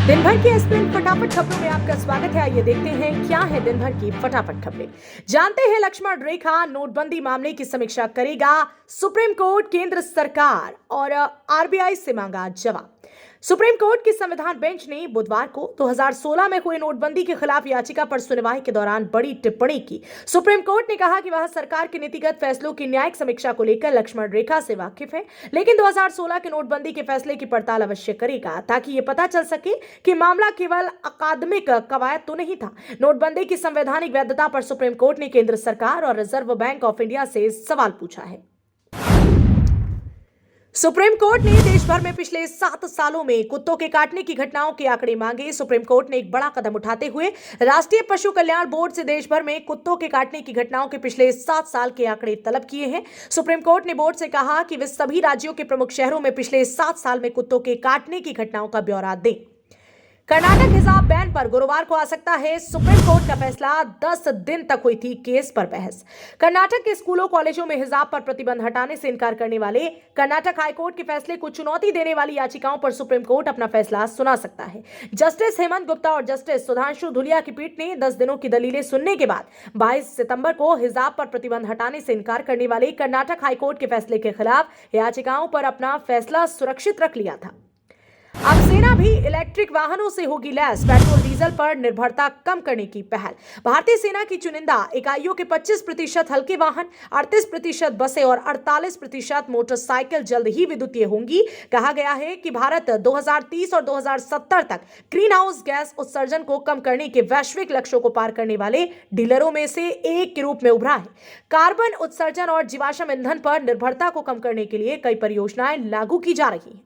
दिन भर की एसपीएन फटाफट खबरों में आपका स्वागत है। आइए देखते हैं क्या है दिन भर की फटाफट खबरें। जानते हैं लक्ष्मण रेखा नोटबंदी मामले की समीक्षा करेगा सुप्रीम कोर्ट, केंद्र सरकार और आरबीआई से मांगा जवाब। सुप्रीम कोर्ट की संविधान बेंच ने बुधवार को 2016 में हुई नोटबंदी के खिलाफ याचिका पर सुनवाई के दौरान बड़ी टिप्पणी की। सुप्रीम कोर्ट ने कहा कि वह सरकार के नीतिगत फैसलों की न्यायिक समीक्षा को लेकर लक्ष्मण रेखा से वाकिफ है, लेकिन 2016 के नोटबंदी के फैसले की पड़ताल अवश्य करेगा ताकि ये पता चल सके कि मामला केवल अकादमिक कवायद तो नहीं था। नोटबंदी की संवैधानिक वैधता पर सुप्रीम कोर्ट ने केंद्र सरकार और रिजर्व बैंक ऑफ इंडिया से सवाल पूछा है। सुप्रीम कोर्ट ने देश भर में पिछले 7 सालों में कुत्तों के काटने की घटनाओं के आंकड़े मांगे। सुप्रीम कोर्ट ने एक बड़ा कदम उठाते हुए राष्ट्रीय पशु कल्याण बोर्ड से देश भर में कुत्तों के काटने की घटनाओं के पिछले 7 साल के आंकड़े तलब किए हैं। सुप्रीम कोर्ट ने बोर्ड से कहा कि वे सभी राज्यों के प्रमुख शहरों में पिछले 7 साल में कुत्तों के काटने की घटनाओं का ब्यौरा दें। कर्नाटक हिजाब बैन पर गुरुवार को आ सकता है सुप्रीम कोर्ट का फैसला। 10 दिन तक हुई थी केस पर बहस। कर्नाटक के स्कूलों कॉलेजों में हिजाब पर प्रतिबंध हटाने से इनकार करने वाले कर्नाटक हाईकोर्ट के फैसले को चुनौती देने वाली याचिकाओं पर सुप्रीम कोर्ट अपना फैसला सुना सकता है। जस्टिस हेमंत गुप्ता और जस्टिस सुधांशु धुलिया की पीठ ने 10 दिनों की दलीलें सुनने के बाद 22 सितंबर को हिजाब पर प्रतिबंध हटाने से इनकार करने वाले कर्नाटक हाईकोर्ट के फैसले के खिलाफ याचिकाओं पर अपना फैसला सुरक्षित रख लिया था। अब सेना भी इलेक्ट्रिक वाहनों से होगी लैस। पेट्रोल डीजल पर निर्भरता कम करने की पहल। भारतीय सेना की चुनिंदा इकाइयों के 25% हल्के वाहन, 38% बसें और 48% मोटरसाइकिल जल्द ही विद्युतीय होंगी। कहा गया है कि भारत 2030 और 2070 तक ग्रीन हाउस गैस उत्सर्जन को कम करने के वैश्विक लक्ष्यों को पार करने वाले डीलरों में से एक के रूप में उभरा है। कार्बन उत्सर्जन और जीवाश्म ईंधन पर निर्भरता को कम करने के लिए कई परियोजनाएं लागू की जा रही हैं।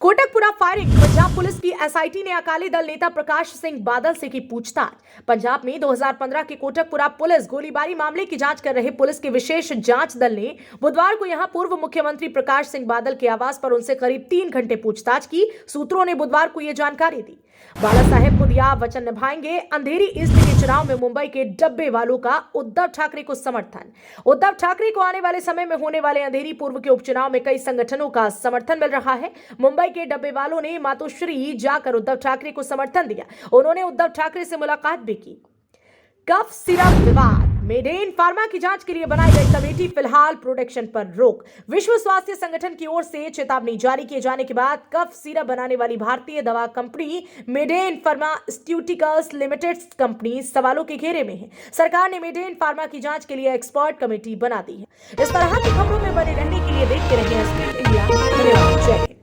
कोटकपुरा फायरिंग। पंजाब पुलिस की एसआईटी ने अकाली दल नेता प्रकाश सिंह बादल से की पूछताछ। पंजाब में 2015 के कोटकपुरा पुलिस गोलीबारी मामले की जांच कर रहे पुलिस के विशेष जांच दल ने बुधवार को यहां पूर्व मुख्यमंत्री प्रकाश सिंह बादल के आवास पर उनसे करीब 3 घंटे पूछताछ की। सूत्रों ने बुधवार को यह जानकारी दी। बाला साहेब खुद यह वचन निभाएंगे। अंधेरी ईस्ट के चुनाव में मुंबई के डब्बे वालों का उद्धव ठाकरे को समर्थन। उद्धव ठाकरे को आने वाले समय में होने वाले अंधेरी पूर्व के उपचुनाव में कई संगठनों का समर्थन मिल रहा है। मुंबई के डब्बे वालों ने मातोश्री जाकर उद्धव ठाकरे को समर्थन दिया। उन्होंने उद्धव ठाकरे से मुलाकात भी की। कफ सिरप विवाद। मेडेन फार्मा की जांच के लिए बनाई गई कमेटी फिलहाल प्रोडक्शन पर रोक। विश्व स्वास्थ्य संगठन की ओर से चेतावनी जारी किए जाने के बाद कफ सिरप बनाने वाली भारतीय दवा company Maiden pharmaceuticals limited company सवालों के घेरे में है। सरकार ने मेडेन फार्मा की जांच के लिए एक्सपर्ट कमेटी बना दी है। इस तरह की खबरों में बने रहने के लिए देखते रहिए एसपीएन इंडिया। धन्यवाद। जय हिंद।